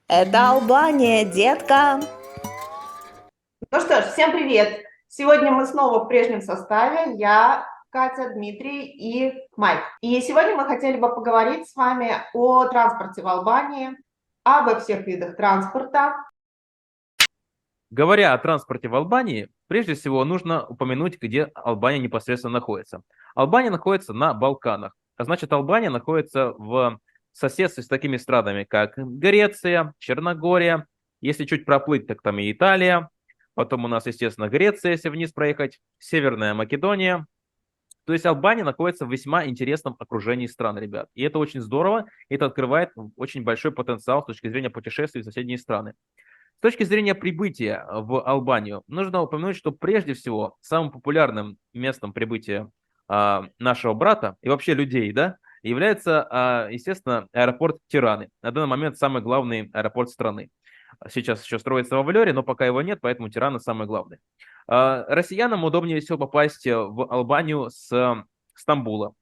Это Албания, детка. Ну что ж, всем привет! Сегодня мы снова в прежнем составе. Я, Катя, Дмитрий и Майк. И сегодня мы хотели бы поговорить с вами о транспорте в Албании, обо всех видах транспорта. Говоря о транспорте в Албании, прежде всего нужно упомянуть, где Албания непосредственно находится. Албания находится на Балканах, а значит Албания находится в соседстве с такими странами, как Греция, Черногория. Если чуть проплыть, так там и Италия. Потом у нас, естественно, Греция, если вниз проехать, Северная Македония. То есть Албания находится в весьма интересном окружении стран, ребят. И это очень здорово, и это открывает очень большой потенциал с точки зрения путешествий в соседние страны. С точки зрения прибытия в Албанию, нужно упомянуть, что прежде всего самым популярным местом прибытия нашего брата и вообще людей, да, является, естественно, аэропорт Тираны. На данный момент самый главный аэропорт страны. Сейчас еще строится во Влёре, но пока его нет, поэтому Тирана самый главный. Россиянам удобнее всего попасть в Албанию с Стамбула.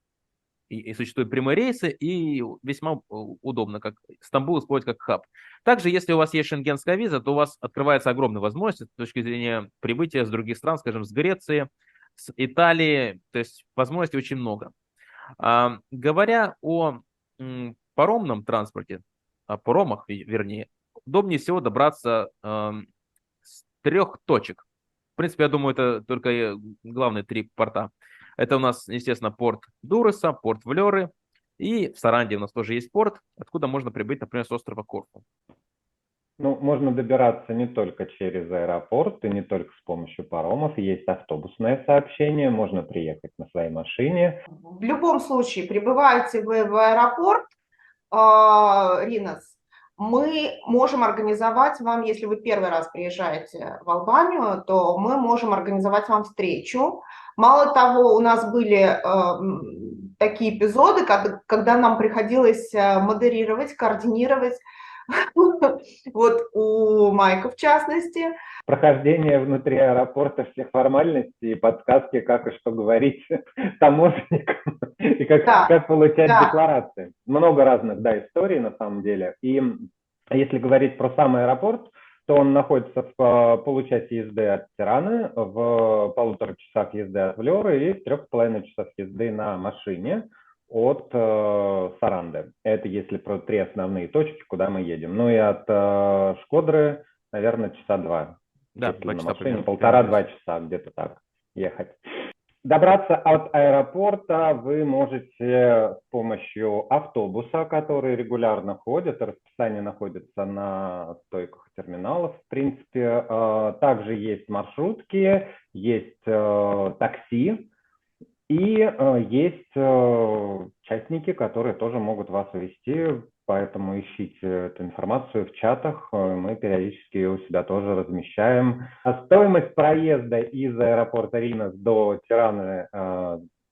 И существуют прямые рейсы, и весьма удобно, как Стамбул использует как хаб. Также, если у вас есть шенгенская виза, то у вас открывается огромная возможность с точки зрения прибытия с других стран, скажем, с Греции, с Италии, то есть возможностей очень много. Говоря о паромном транспорте, о паромах, вернее, удобнее всего добраться с трех точек. В принципе, я думаю, это только главные три порта. Это у нас, естественно, порт Дуреса, порт Влеры, и в Саранде у нас тоже есть порт, откуда можно прибыть, например, с острова Корфу. Ну, можно добираться не только через аэропорт и не только с помощью паромов. Есть автобусное сообщение, можно приехать на своей машине. В любом случае, прибываете вы в аэропорт, Ринос, мы можем организовать вам, если вы первый раз приезжаете в Албанию, то мы можем организовать вам встречу. Мало того, у нас были такие эпизоды, когда нам приходилось модерировать, координировать, вот у Майка в частности. Прохождение внутри аэропорта всех формальностей и подсказки, как и что говорить таможенникам и Да, как получать да. декларации. Много разных, да, историй на самом деле. И если говорить про сам аэропорт, то он находится в получасе езды от Тираны, в 1,5 часах езды от Влёры и в 3,5 часах езды на машине от Саранды. Это если про три основные точки, куда мы едем. Ну и от Шкодры, наверное, часа два. Да, Если 2 на часа машине, примерно. Прямой рейс. 1,5-2 часа где-то так ехать. Добраться от аэропорта вы можете с помощью автобуса, который регулярно ходит, расписание находится на стойках терминалов, в принципе. Также есть маршрутки, есть такси, и есть частники, которые тоже могут вас увезти, поэтому ищите эту информацию в чатах, мы периодически ее у себя тоже размещаем. Стоимость проезда из аэропорта Ринос до Тираны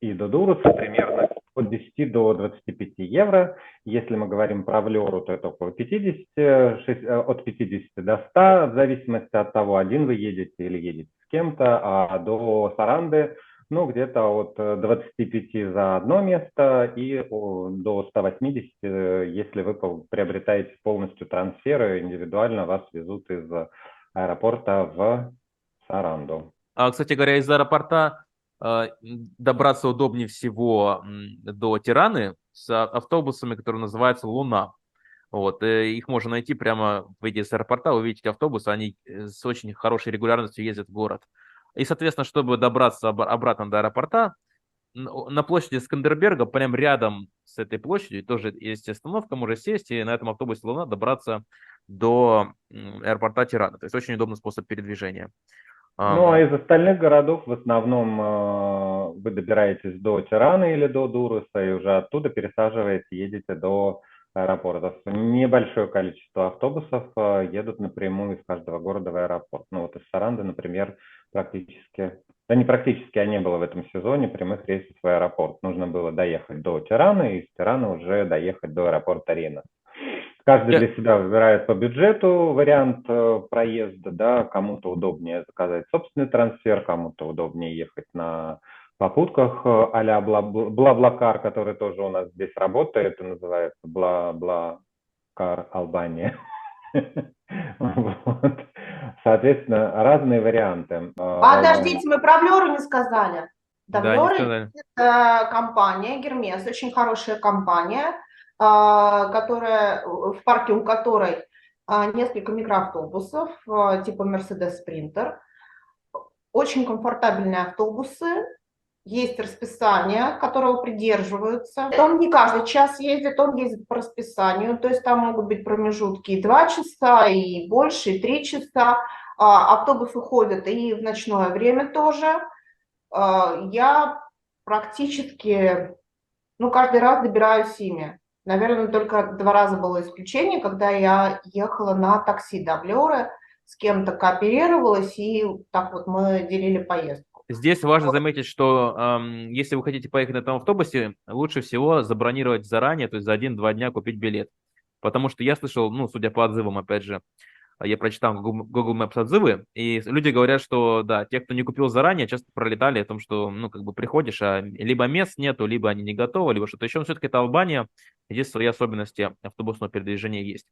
и до Дуруса примерно от 10 до 25 евро. Если мы говорим про Влеру, то это около 50, от 50 до 100, в зависимости от того, один вы едете или едете с кем-то, а до Саранды ну, где-то от 25 за одно место и до 180, если вы приобретаете полностью трансферы, индивидуально вас везут из аэропорта в Саранду. Кстати говоря, из аэропорта добраться удобнее всего до Тираны с автобусами, которые называются «Луна». Вот, их можно найти прямо, выйдя из аэропорта, увидеть автобусы, они с очень хорошей регулярностью ездят в город. И, соответственно, чтобы добраться обратно до аэропорта, на площади Скандерберга, прям рядом с этой площадью, тоже есть остановка, можно сесть и на этом автобусе «Луна» добраться до аэропорта Тирана. То есть очень удобный способ передвижения. Ну, а из остальных городов в основном вы добираетесь до Тираны или до Дуруса, и уже оттуда пересаживаете, едете до аэропортов. Небольшое количество автобусов едут напрямую из каждого города в аэропорт. Ну, вот из Саранды, например, практически, да не практически, а не было в этом сезоне прямых рейсов в аэропорт. Нужно было доехать до Тираны, и из Тираны уже доехать до аэропорта Рена. Каждый Я- для себя выбирает по бюджету вариант проезда, да, кому-то удобнее заказать собственный трансфер, кому-то удобнее ехать на попутках а-ля Блаблакар, который тоже у нас здесь работает и называется Блаблакар Албания. Вот. Соответственно, разные варианты в Албании. Подождите, мы про Влеру не сказали. Да, Да, не Влеры сказали. это компания Гермес, очень хорошая компания, которая в парке, у которой несколько микроавтобусов типа Mercedes Sprinter. Очень комфортабельные автобусы, есть расписание, которого придерживаются. Он не каждый час ездит, он ездит по расписанию, то есть там могут быть промежутки и 2 часа, и больше, и 3 часа. Автобус уходит и в ночное время тоже. Я практически, ну, каждый раз добираюсь ими. Наверное, только 2 раза было исключение, когда я ехала на такси до Влёры, с кем-то кооперировалась, и так вот мы делили поездку. Здесь важно заметить, что если вы хотите поехать на этом автобусе, лучше всего забронировать заранее, то есть за 1-2 дня купить билет. Потому что я слышал, ну, судя по отзывам, опять же, я прочитал Google Maps отзывы, и люди говорят, что, да, те, кто не купил заранее, часто пролетали о том, что, ну, как бы приходишь, а либо мест нету, либо они не готовы, либо что-то еще. Но все-таки это Албания, здесь свои особенности автобусного передвижения есть.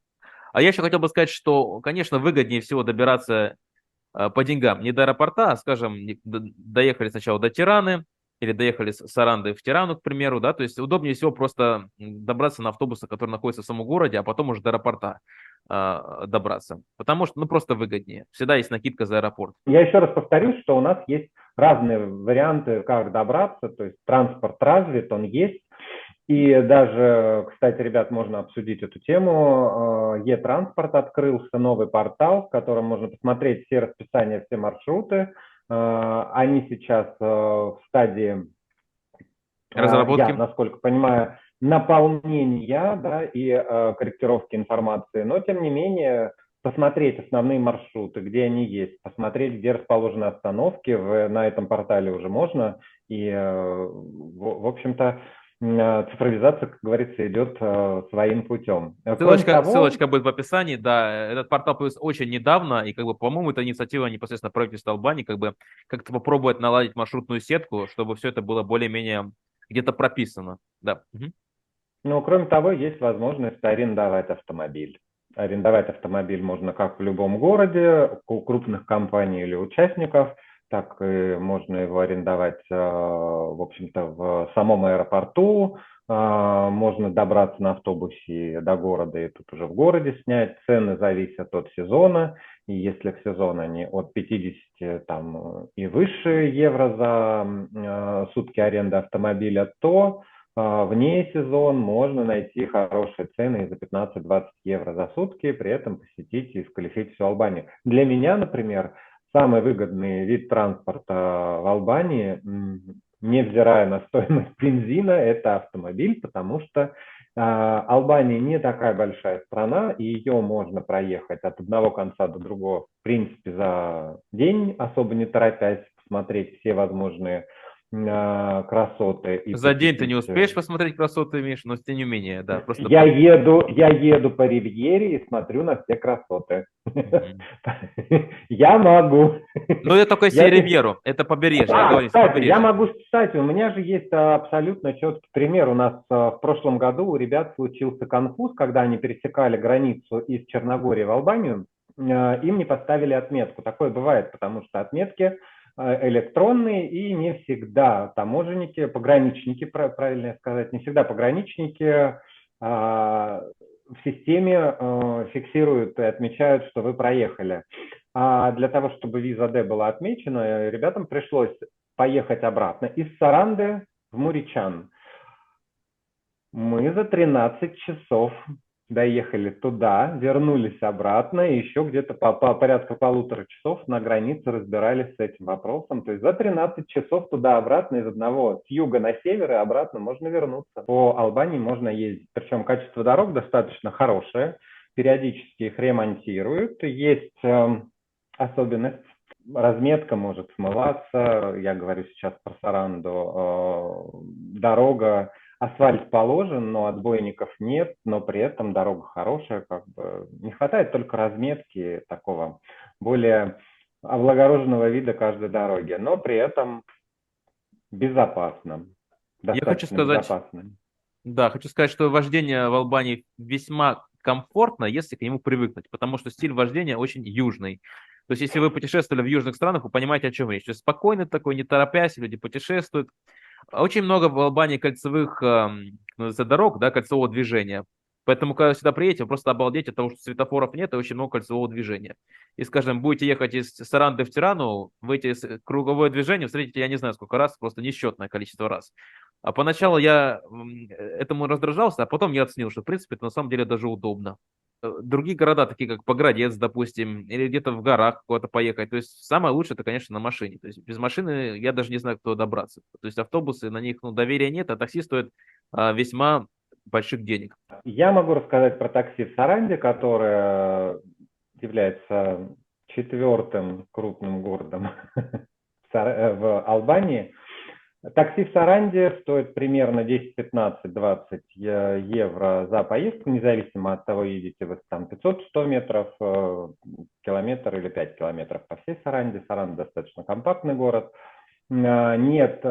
А я еще хотел бы сказать, что, конечно, выгоднее всего добираться по деньгам не до аэропорта, а, скажем, доехали сначала до Тираны или доехали с Саранды в Тирану, к примеру, да, то есть удобнее всего просто добраться на автобусах, который находится в самом городе, а потом уже до аэропорта добраться, потому что, ну, просто выгоднее. Всегда есть накидка за аэропорт. Я еще раз повторюсь, что у нас есть разные варианты, как добраться, то есть транспорт развит, он есть. И даже, кстати, ребят, можно обсудить эту тему. Е-транспорт открылся, новый портал, в котором можно посмотреть все расписания, все маршруты. Они сейчас в стадии, Разработки. я, насколько понимаю, наполнения, да, и корректировки информации, но тем не менее посмотреть основные маршруты, где они есть, посмотреть, где расположены остановки, на этом портале уже можно. И, в общем-то, цифровизация, как говорится, идет своим путем. Кроме Ссылочка, того, ссылочка будет в описании, да, этот портал появился очень недавно, и, как бы, по-моему, это инициатива непосредственно правительства Албании, как бы, как-то попробовать наладить маршрутную сетку, чтобы все это было более-менее где-то прописано, да. Мгм. ну, кроме того, есть возможность арендовать автомобиль. Арендовать автомобиль можно как в любом городе, у крупных компаний или участников, так и можно его арендовать, в общем-то, в самом аэропорту. Можно добраться на автобусе до города и тут уже в городе снять. Цены зависят от сезона. И если в сезон они от 50 там, и выше евро за сутки аренды автомобиля, то вне сезон можно найти хорошие цены и за 15-20 евро за сутки, при этом посетить и исключить всю Албанию. Для меня, например, самый выгодный вид транспорта в Албании, невзирая на стоимость бензина, это автомобиль, потому что Албания не такая большая страна, и ее можно проехать от одного конца до другого, в принципе, за день, особо не торопясь, посмотреть все возможные красоты и За день ты не посетить. успеешь посмотреть красоты, Миш, но тем не менее, да, просто... Я еду по Ривьере и смотрю на все красоты. Мгм. Я могу. Ну, это только если Ривьеру, это побережье, я говорю, Кстати, я побережье. могу, кстати, у меня же есть абсолютно четкий пример. У нас в прошлом году у ребят случился конфуз, когда они пересекали границу из Черногории в Албанию, им не поставили отметку. Такое бывает, потому что отметки электронные, и не всегда таможенники, пограничники, правильно сказать, не всегда пограничники в системе фиксируют и отмечают, что вы проехали. А для того, чтобы виза D была отмечена, ребятам пришлось поехать обратно из Саранды в Муричан. Мы за 13 часов доехали туда, вернулись обратно, и еще где-то по порядка 1,5 часов на границе разбирались с этим вопросом. То есть за 13 часов туда-обратно из одного, с юга на север и обратно можно вернуться. По Албании можно ездить. Причем качество дорог достаточно хорошее, периодически их ремонтируют. Есть особенность. Разметка может смываться. Я говорю сейчас про Саранду. Дорога, асфальт положен, но отбойников нет, но при этом дорога хорошая, как бы не хватает только разметки такого более облагороженного вида каждой дороги, но при этом безопасно, Я хочу достаточно сказать, безопасно. да, хочу сказать, что вождение в Албании весьма комфортно, если к нему привыкнуть, потому что стиль вождения очень южный. То есть, если вы путешествовали в южных странах, вы понимаете, о чем речь. То есть, спокойно такой, не торопясь, люди путешествуют. Очень много в Албании кольцевых дорог, да, кольцевого движения. Поэтому, когда сюда приедете, вы просто обалдеть от того, что светофоров нет и очень много кольцевого движения. И, скажем, будете ехать из Саранды в Тирану, вы эти круговое движение встретите, я не знаю сколько раз, просто несчетное количество раз. А поначалу я этому раздражался, а потом я оценил, что, в принципе, это на самом деле даже удобно. Другие города, такие как Поградец, допустим, или где-то в горах куда-то поехать. То есть самое лучшее, это, конечно, на машине. То есть без машины я даже не знаю, кто добраться. То есть автобусы, на них доверия нет, а такси стоит весьма больших денег. Я могу рассказать про такси в Саранде, которое является четвертым крупным городом в Албании. Такси в Саранде стоит примерно 10, 15, 20 евро за поездку, независимо от того, едете вы там 500-100 метров, километр или 5 километров по всей Саранде. Саранда достаточно компактный город. Нет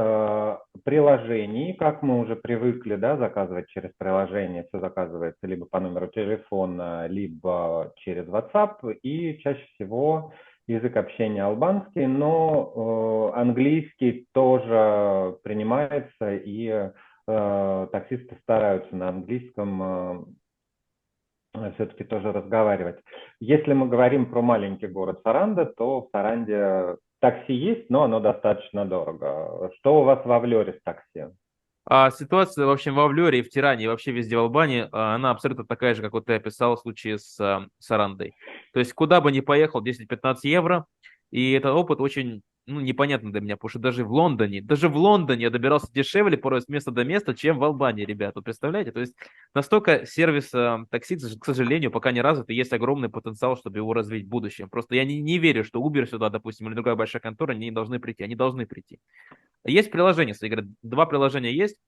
приложений, как мы уже привыкли, да, заказывать через приложение. Все заказывается либо по номеру телефона, либо через WhatsApp. И чаще всего язык общения албанский, но английский тоже принимается, и таксисты стараются на английском все-таки тоже разговаривать. Если мы говорим про маленький город Саранда, то в Саранде такси есть, но оно достаточно дорого. Что у вас во Влёре с такси? Ситуация, в общем, во Влёре и в Тиране, и вообще везде в Албании, она абсолютно такая же, как вот ты описал в случае с Сарандой. То есть, куда бы ни поехал, 10-15 евро, и этот опыт очень, непонятный для меня, потому что даже в Лондоне я добирался дешевле порой с места до места, чем в Албании, ребята, вы представляете? То есть, настолько сервис такси, к сожалению, пока не развит, и есть огромный потенциал, чтобы его развить в будущем. Просто я не верю, что Uber сюда, допустим, или другая большая контора не должны прийти, они должны прийти. Есть приложение, кстати говоря, два приложения есть,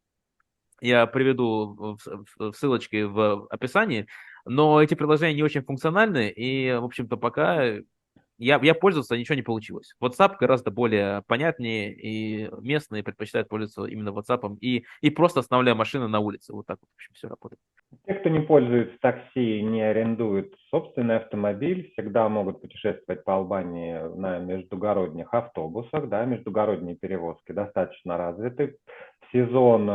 я приведу в ссылочки в описании, но эти приложения не очень функциональны, и, в общем-то, пока я пользовался, ничего не получилось. WhatsApp гораздо более понятнее, и местные предпочитают пользоваться именно WhatsApp, и просто останавливая машины на улице. Вот так вот, в общем, все работает. Те, кто не пользуется такси, не арендует собственный автомобиль, всегда могут путешествовать по Албании на междугородних автобусах. Да, междугородние перевозки достаточно развиты. В сезон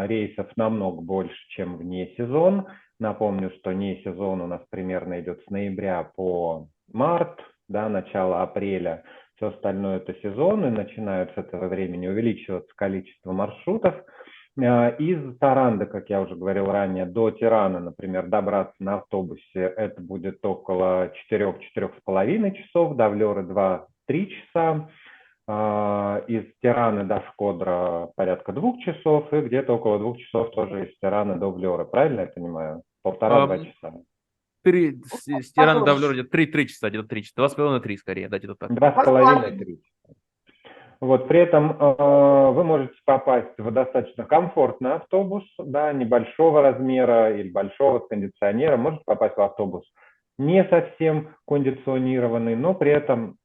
рейсов намного больше, чем вне сезон. Напомню, что не сезон у нас примерно идет с ноября по март, да, начало апреля. Все остальное это сезон, и начинают с этого времени увеличиваться количество маршрутов. Из Таранды, как я уже говорил ранее, до Тирана, например, добраться на автобусе, это будет около 4-4,5 часов, до Влёры 2-3 часа. Из Тираны до Шкодра порядка 2 часов, и где-то около 2 часов тоже из Тирана до Влёры. Правильно я понимаю? 1,5-2 часа. С Тирана до Влёры где-то 3 часа, где-то 3 часа, 2,5-3 скорее, да, где-то так. 2,5-3. Вот, при этом вы можете попасть в достаточно комфортный автобус, да, небольшого размера или большого с кондиционером. Можете попасть в автобус не совсем кондиционированный, но при этом,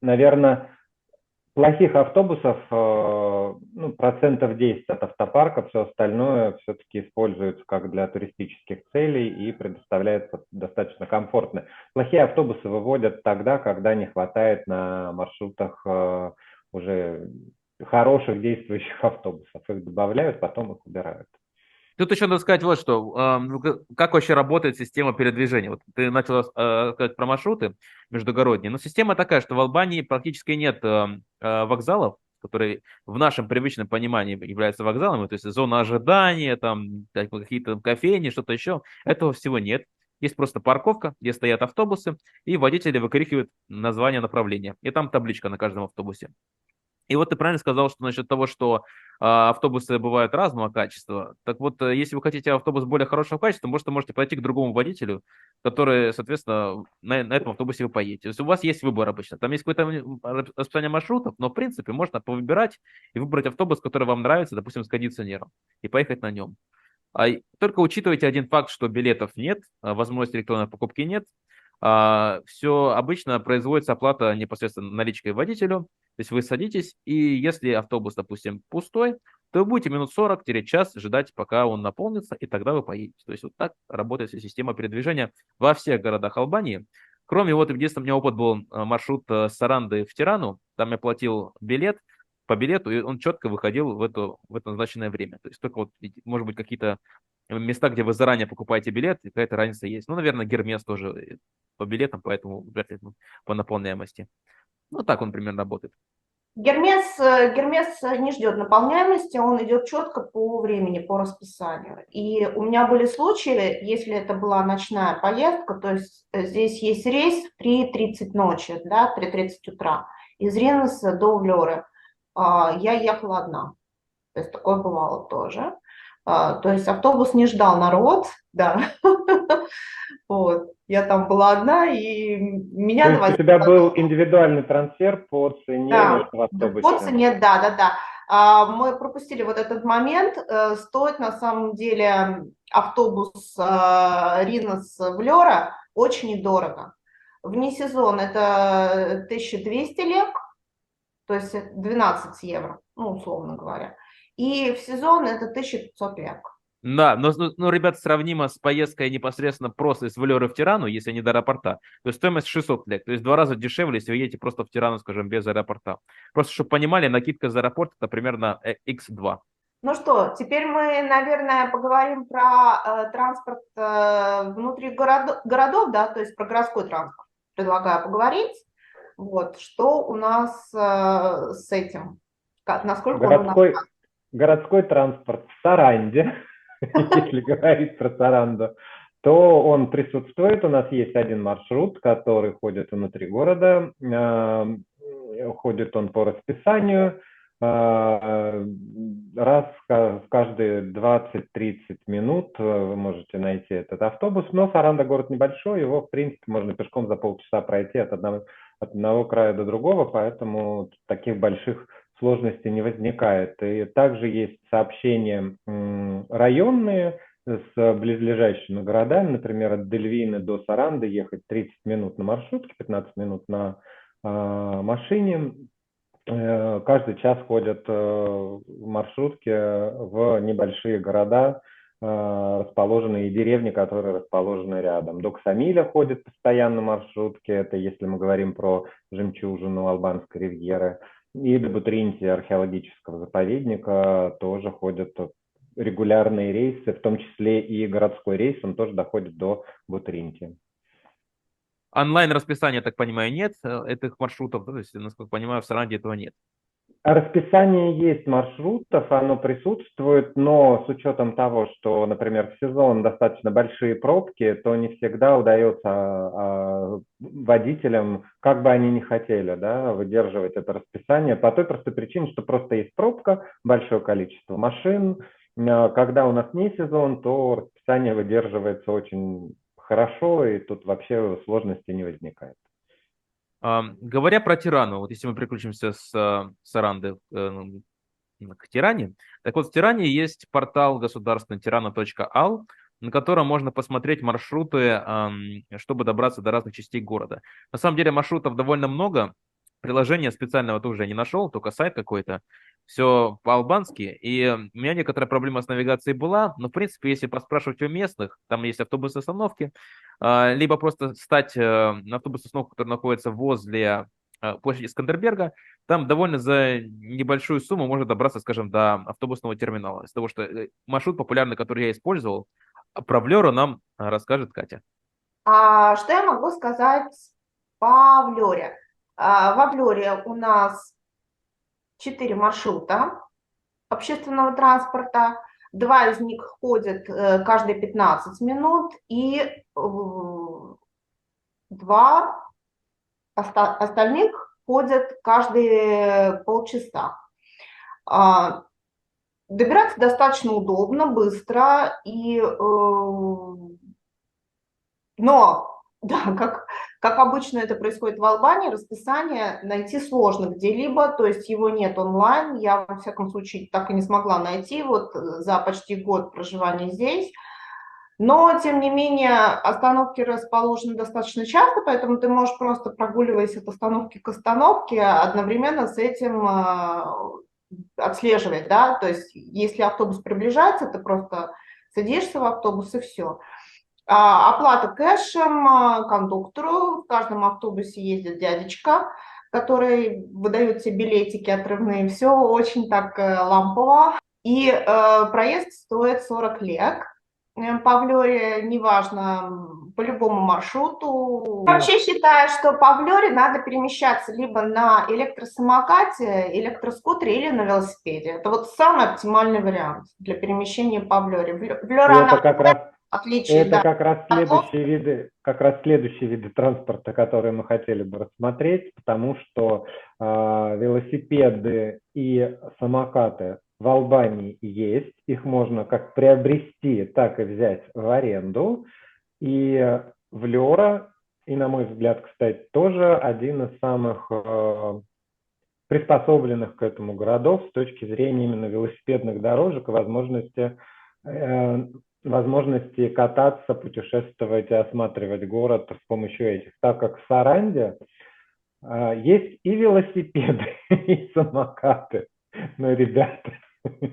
наверное, плохих автобусов процентов 10 от автопарка, все остальное все-таки используется как для туристических целей и предоставляется достаточно комфортно. Плохие автобусы выводят тогда, когда не хватает на маршрутах уже хороших действующих автобусов. Их добавляют, потом их убирают. Тут еще надо сказать вот что. Как вообще работает система передвижения? Вот ты начал сказать про маршруты междугородние, но система такая, что в Албании практически нет вокзалов, которые в нашем привычном понимании являются вокзалами, то есть зона ожидания, там какие-то кофейни, что-то еще. Этого всего нет. Есть просто парковка, где стоят автобусы, и водители выкрикивают название направления. И там табличка на каждом автобусе. И вот ты правильно сказал, что насчет того, что автобусы бывают разного качества. Так вот, если вы хотите автобус более хорошего качества, можете пойти к другому водителю, который, соответственно, на этом автобусе вы поедете. То есть у вас есть выбор обычно. Там есть какое-то расписание маршрутов, но в принципе можно повыбирать и выбрать автобус, который вам нравится, допустим, с кондиционером, и поехать на нем. Только учитывайте один факт, что билетов нет, возможности электронной покупки нет. Все обычно производится оплата непосредственно наличкой водителю. То есть вы садитесь, и если автобус, допустим, пустой, то вы будете минут 40-час ждать, пока он наполнится, и тогда вы поедете. То есть вот так работает вся система передвижения во всех городах Албании. Кроме вот, единственное, у меня опыт был маршрут с Саранды в Тирану, там я платил билет, по билету, и он четко выходил в это назначенное время. То есть только вот, может быть, какие-то места, где вы заранее покупаете билет, и какая-то разница есть. Ну, наверное, Гермес тоже по билетам, поэтому вряд ли по наполняемости. Ну, так он примерно работает. Гермес не ждет наполняемости, он идет четко по времени, по расписанию. И у меня были случаи, если это была ночная поездка, то есть здесь есть рейс в 3:30 ночи, да, 3:30 утра, из Ринеса до Влёры. Я ехала одна, то есть такое бывало тоже. То есть автобус не ждал народ, да. Вот. Я там была одна, и меня То есть у навозили. тебя был индивидуальный трансфер по цене Да, между по автобусами? цене, да. Мы пропустили вот этот момент. Стоит на самом деле автобус Ринос-Влёра очень недорого. Вне сезон это 1200 лек, то есть 12 евро, ну, условно говоря. И в сезон это 1500 лек. Да, но, ребят, сравнимо с поездкой непосредственно просто из Валеры в Тирану, если не до аэропорта, то есть стоимость 600 лек, то есть в 2 раза дешевле, если вы едете просто в Тирану, скажем, без аэропорта. Просто, чтобы понимали, накидка за аэропорт это примерно x2. Ну что, теперь мы, наверное, поговорим про транспорт внутри городов, да, то есть про городской транспорт. Предлагаю поговорить. Вот, что у нас с этим, насколько он у нас... Городской транспорт в Саранде, если говорить про Саранду, то он присутствует. У нас есть один маршрут, который ходит внутри города. Ходит он по расписанию. Раз в каждые 20-30 минут вы можете найти этот автобус. Но Саранда город небольшой, его, в принципе, можно пешком за полчаса пройти от одного края до другого, поэтому таких больших сложностей не возникает. И также есть сообщения районные с близлежащими городами, например, от Дельвины до Саранды ехать 30 минут на маршрутке, 15 минут на машине. Каждый час ходят маршрутки в небольшие города, расположенные деревни, которые расположены рядом. До Ксамиля ходят постоянно маршрутки, это если мы говорим про жемчужину Албанской ривьеры. И до Бутринти археологического заповедника тоже ходят регулярные рейсы, в том числе и городской рейс, он тоже доходит до Бутринти. Онлайн-расписания, так понимаю, нет этих маршрутов, да? То есть, насколько понимаю, в Саранде этого нет. Расписание есть маршрутов, оно присутствует, но с учетом того, что, например, в сезон достаточно большие пробки, то не всегда удается водителям, как бы они ни хотели, да, выдерживать это расписание, по той простой причине, что просто есть пробка, большое количество машин. Когда у нас не сезон, то расписание выдерживается очень хорошо, и тут вообще сложности не возникает. Говоря про Тирану, вот если мы переключимся с Саранды к Тиране, так вот в Тиране есть портал государственный tirana.al, на котором можно посмотреть маршруты, чтобы добраться до разных частей города. На самом деле маршрутов довольно много, приложения специального тоже я не нашел, только сайт какой-то, все по-албански, и у меня некоторая проблема с навигацией была, но в принципе, если поспрашивать у местных, там есть автобусные остановки, либо просто стать на автобусную остановку, которая находится возле площади Скандерберга, там довольно за небольшую сумму можно добраться, скажем, до автобусного терминала. Из того, что маршрут популярный, который я использовал, про Влёру нам расскажет Катя. Что я могу сказать по Влёре? Во Влёре у нас 4 маршрута общественного транспорта. 2 из них ходят каждые 15 минут, и 2 остальных ходят каждые полчаса. Добираться достаточно удобно, быстро, но да, как обычно это происходит в Албании, расписание найти сложно где-либо, то есть его нет онлайн. Я, во всяком случае, так и не смогла найти вот за почти год проживания здесь. Но, тем не менее, остановки расположены достаточно часто, поэтому ты можешь просто, прогуливаясь от остановки к остановке, одновременно с этим отслеживать, да, то есть если автобус приближается, ты просто садишься в автобус и все. Оплата кэшем кондуктору. В каждом автобусе ездит дядечка, который выдает тебе билетики отрывные. Все очень так лампово. И проезд стоит 40 лек. По Влёре, неважно, по любому маршруту. Вообще считаю, что по Влёре надо перемещаться либо на электросамокате, электроскутере или на велосипеде. Это вот самый оптимальный вариант для перемещения по Влёре. Влёра, Это она как раз отличие, да, как раз следующие виды транспорта, которые мы хотели бы рассмотреть, потому что велосипеды и самокаты в Албании есть, их можно как приобрести, так и взять в аренду. И Влёра, и на мой взгляд, кстати, тоже один из самых приспособленных к этому городов с точки зрения именно велосипедных дорожек и возможности кататься, путешествовать и осматривать город с помощью этих. Так как в Саранде есть и велосипеды, и самокаты. Ну, ребята.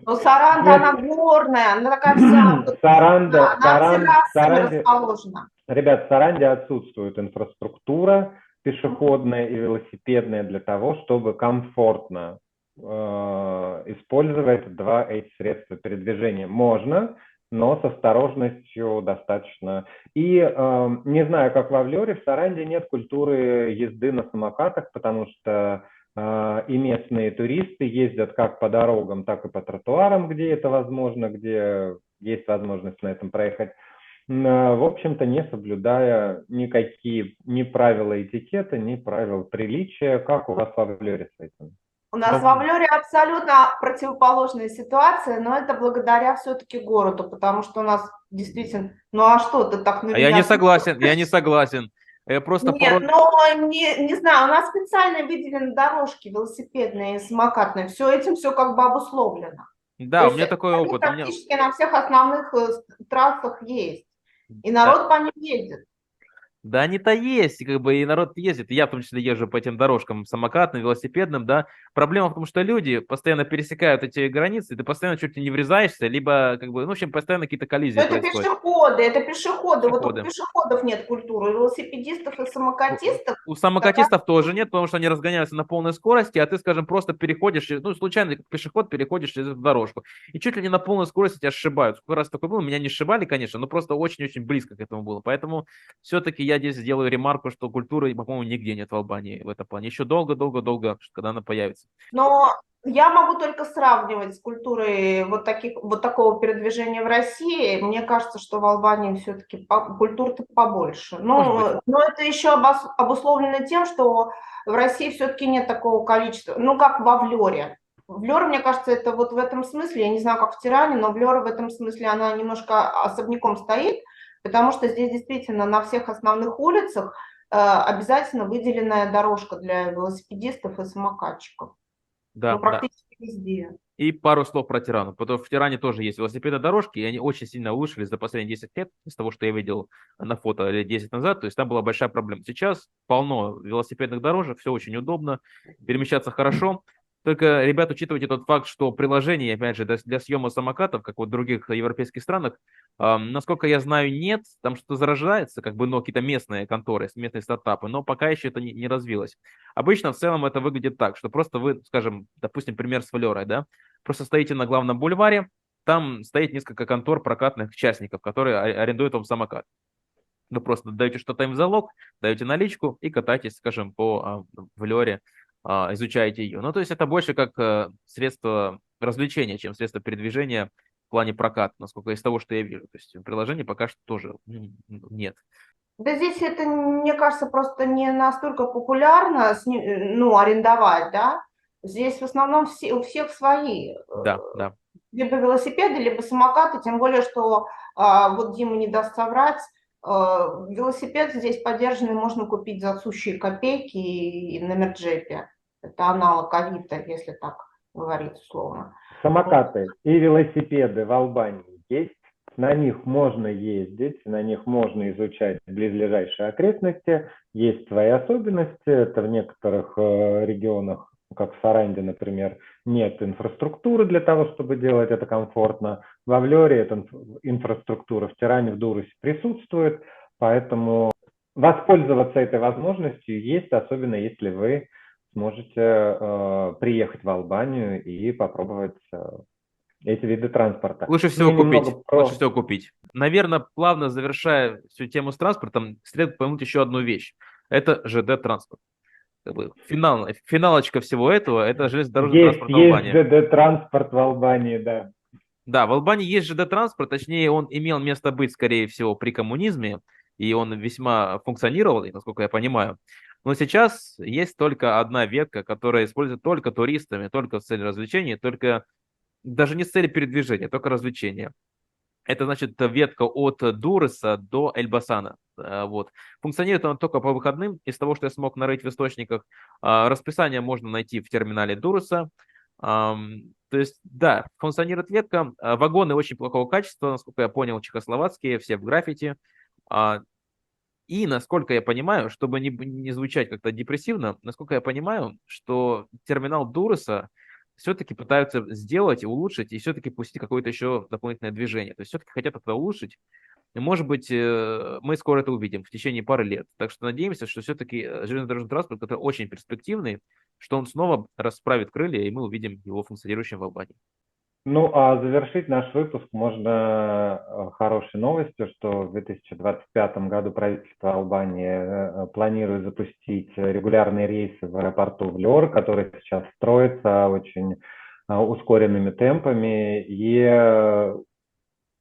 но Саранда, она горная, она такая вся, Саранда, она террасами Саранде, расположена. ребят, в Саранде отсутствует инфраструктура пешеходная и велосипедная для того, чтобы комфортно использовать два эти средства передвижения. Можно, но с осторожностью достаточно. И не знаю, как во Влёре, в Саранде нет культуры езды на самокатах, потому что и местные туристы ездят как по дорогам, так и по тротуарам, где это возможно, где есть возможность на этом проехать. В общем-то, не соблюдая никакие ни правила этикета, ни правил приличия, как у вас во Влёре с этим. У нас во Влёре абсолютно противоположная ситуация, но это благодаря все-таки городу, потому что у нас действительно, ну а что ты так на А я меня не согласен, я не согласен. Я просто Нет, порой... но не знаю, у нас специально выделены дорожки велосипедные и самокатные, все этим все как бы обусловлено. То Да, у есть меня такой они опыт. У меня... практически на всех основных трассах есть, и Да. народ по ним ездит. Да они-то есть, и как бы и народ ездит, и я в том числе езжу по этим дорожкам самокатным, велосипедным, да. Проблема в том, что люди постоянно пересекают эти границы, и ты постоянно чуть ли не врезаешься, либо как бы, ну, в общем, постоянно какие-то коллизии Но происходят. это пешеходы, вот у Пешеходы. пешеходов нет культуры, у велосипедистов и самокатистов У такая самокатистов тоже нет, потому что они разгоняются на полной скорости, а ты, скажем, просто переходишь, ну, случайно как пешеход переходишь через эту дорожку. И чуть ли не на полной скорости тебя сшибают. Сколько раз такое было, меня не сшибали, конечно, но просто очень-очень близко к этому было. Поэтому все-таки я здесь делаю ремарку, что культуры, по-моему, нигде нет в Албании в этом плане. Еще долго-долго-долго, когда она появится. Но я могу только сравнивать с культурой вот такого передвижения в России. Мне кажется, что в Албании все-таки культур-то побольше. Может быть. Но это еще обусловлено тем, что в России все-таки нет такого количества, ну, как во Влёре. Влёр, мне кажется, это вот в этом смысле, я не знаю, как в Тиране, но Влёра в этом смысле, она немножко особняком стоит, потому что здесь действительно на всех основных улицах обязательно выделенная дорожка для велосипедистов и самокатчиков. Ну, Да, да. практически везде. И пару слов про Тирану. Потому что в Тиране тоже есть велосипедные дорожки, и они очень сильно улучшились за последние 10 лет, из того, что я видел на фото лет 10 назад. То есть там была большая проблема. Сейчас полно велосипедных дорожек, все очень удобно, перемещаться хорошо. Только, ребят, учитывайте тот факт, что приложений, опять же, для съема самокатов, как вот в других европейских странах, насколько я знаю, нет. Там что-то зарождается, как бы, но какие-то местные конторы, местные стартапы, но пока еще это не развилось. Обычно в целом это выглядит так, что просто вы, скажем, допустим, пример с Флерой, да, просто стоите на главном бульваре, там стоит несколько контор прокатных частников, которые арендуют вам самокат. Вы просто даете что-то им в залог, даете наличку и катаетесь, скажем, по Влёре, изучаете ее. Ну, то есть это больше как средство развлечения, чем средство передвижения в плане проката, насколько из того, что я вижу. То есть приложений пока что тоже нет. Да здесь это, мне кажется, просто не настолько популярно, ну, арендовать, да. Здесь в основном у всех свои. Да, да. Либо велосипеды, либо самокаты, тем более, что вот Дима не даст соврать, велосипед здесь подержанный можно купить за сущие копейки и на Мерджепе. Это аналог Авито, если так говорить условно. Самокаты и велосипеды в Албании есть. На них можно ездить, на них можно изучать близлежащие окрестности. Есть свои особенности. Это в некоторых регионах как в Саранде, например, нет инфраструктуры для того, чтобы делать это комфортно. В Авлере эта инфраструктура в Тиране, в Дурусе присутствует, поэтому воспользоваться этой возможностью есть, особенно если вы сможете приехать в Албанию и попробовать эти виды транспорта. Лучше Ну всего и немного купить. Лучше про... всего купить. Наверное, плавно завершая всю тему с транспортом, следует помянуть еще одну вещь. Это ЖД-транспорт. Как бы финалочка всего этого – это железнодорожный транспорт в Есть Албании. ЖД-транспорт в Албании, да. Да, в Албании есть ЖД-транспорт, точнее, он имел место быть, скорее всего, при коммунизме, и он весьма функционировал, насколько я понимаю. Но сейчас есть только одна ветка, которая используется только туристами, только с целью развлечения, только даже не с целью передвижения, только развлечения. Это значит ветка от Дуреса до Эльбасана. Вот. Функционирует она только по выходным. Из того, что я смог нарыть в источниках, расписание можно найти в терминале Дуреса. То есть, да, функционирует ветка. Вагоны очень плохого качества, насколько я понял, чехословацкие, все в граффити. А, И, насколько я понимаю, чтобы не звучать как-то депрессивно, насколько я понимаю, что терминал Дуреса все-таки пытаются сделать, улучшить и все-таки пустить какое-то еще дополнительное движение. То есть все-таки хотят это улучшить. И, может быть, мы скоро это увидим в течение пары лет. Так что надеемся, что все-таки железнодорожный транспорт, который очень перспективный, что он снова расправит крылья, и мы увидим его функционирующим в Албании. Ну, а завершить наш выпуск можно хорошей новостью, что в 2025 году правительство Албании планирует запустить регулярные рейсы в аэропорту Влёр, который сейчас строится очень ускоренными темпами, и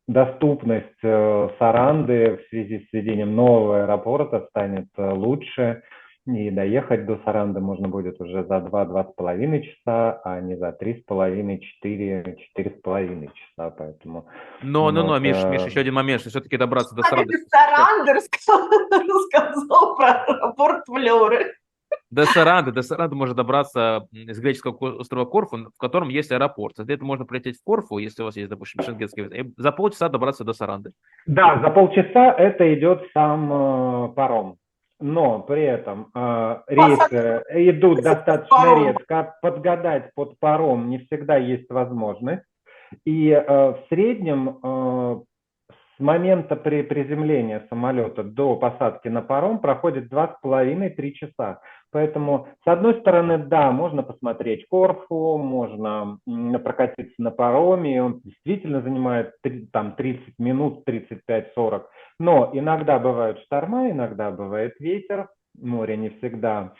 доступность Саранды в связи с введением нового аэропорта станет лучше, и доехать до Саранды можно будет уже за 2-2,5 часа, а не за 3,5-4,5 часа, поэтому Но, вот, Миш, еще один момент, что все-таки добраться до Саранды. Сарандер рассказал про аэропорт Влёры. До Саранды можно добраться с греческого острова Корфу, в котором есть аэропорт. Для этого можно прилететь в Корфу, если у вас есть, допустим, шенгенский виза, и за полчаса добраться до Саранды. да, за полчаса это идет сам паром. Но при этом рейсы идут достаточно редко. Подгадать под паром не всегда есть возможность. И в среднем с момента приземления самолета до посадки на паром проходит 2,5-3 часа. Поэтому, с одной стороны, да, можно посмотреть Корфу, можно прокатиться на пароме, и он действительно занимает там 30 минут, 35-40. Но иногда бывают шторма, иногда бывает ветер, море не всегда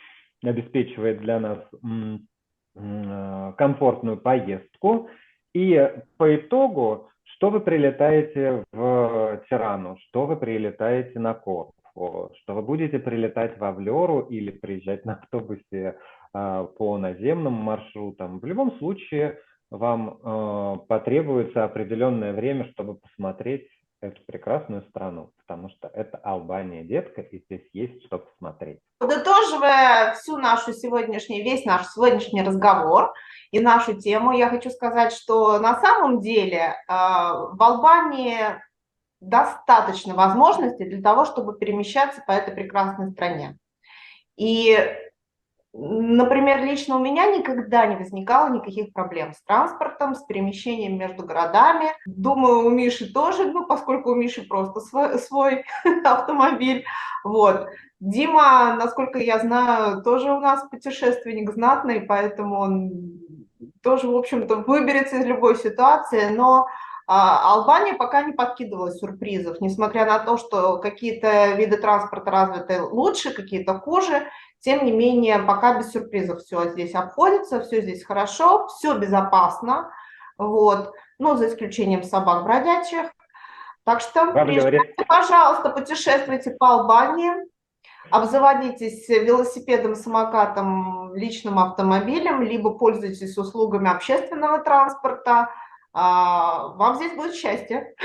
обеспечивает для нас комфортную поездку. И по итогу, что вы прилетаете в Тирану, что вы прилетаете на Корфу, что вы будете прилетать во Влёру или приезжать на автобусе по наземным маршрутам, в любом случае вам потребуется определенное время, чтобы посмотреть эту прекрасную страну, потому что это Албания, детка, и здесь есть что посмотреть. Подытоживая весь наш сегодняшний разговор и нашу тему, я хочу сказать, что на самом деле в Албании достаточно возможностей для того, чтобы перемещаться по этой прекрасной стране. И, например, лично у меня никогда не возникало никаких проблем с транспортом, с перемещением между городами. Думаю, у Миши тоже, поскольку у Миши просто свой автомобиль. Вот. Дима, насколько я знаю, тоже у нас путешественник знатный, поэтому он тоже, в общем-то, выберется из любой ситуации, но Албания пока не подкидывала сюрпризов, несмотря на то, что какие-то виды транспорта развиты лучше, какие-то хуже, тем не менее, пока без сюрпризов все здесь обходится, все здесь хорошо, все безопасно, вот, ну, за исключением собак бродячих. Так что приезжайте, пожалуйста, путешествуйте по Албании, обзаводитесь велосипедом, самокатом, личным автомобилем, либо пользуйтесь услугами общественного транспорта. Вам здесь будет счастье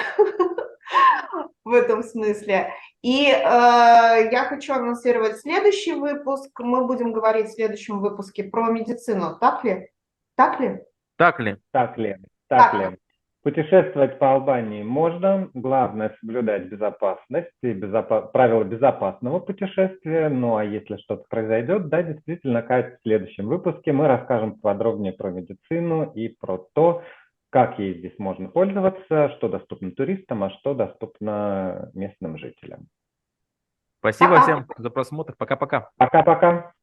в этом смысле. И я хочу анонсировать следующий выпуск. Мы будем говорить в следующем выпуске про медицину. Так ли? Так ли? Так ли? Так ли? Так ли. Путешествовать по Албании можно, главное соблюдать безопасность и правила безопасного путешествия. Ну а если что-то произойдет, да, действительно, Кать, в следующем выпуске мы расскажем подробнее про медицину и про то, как ей здесь можно пользоваться, что доступно туристам, а что доступно местным жителям. Спасибо всем за просмотр. Пока-пока. Пока-пока.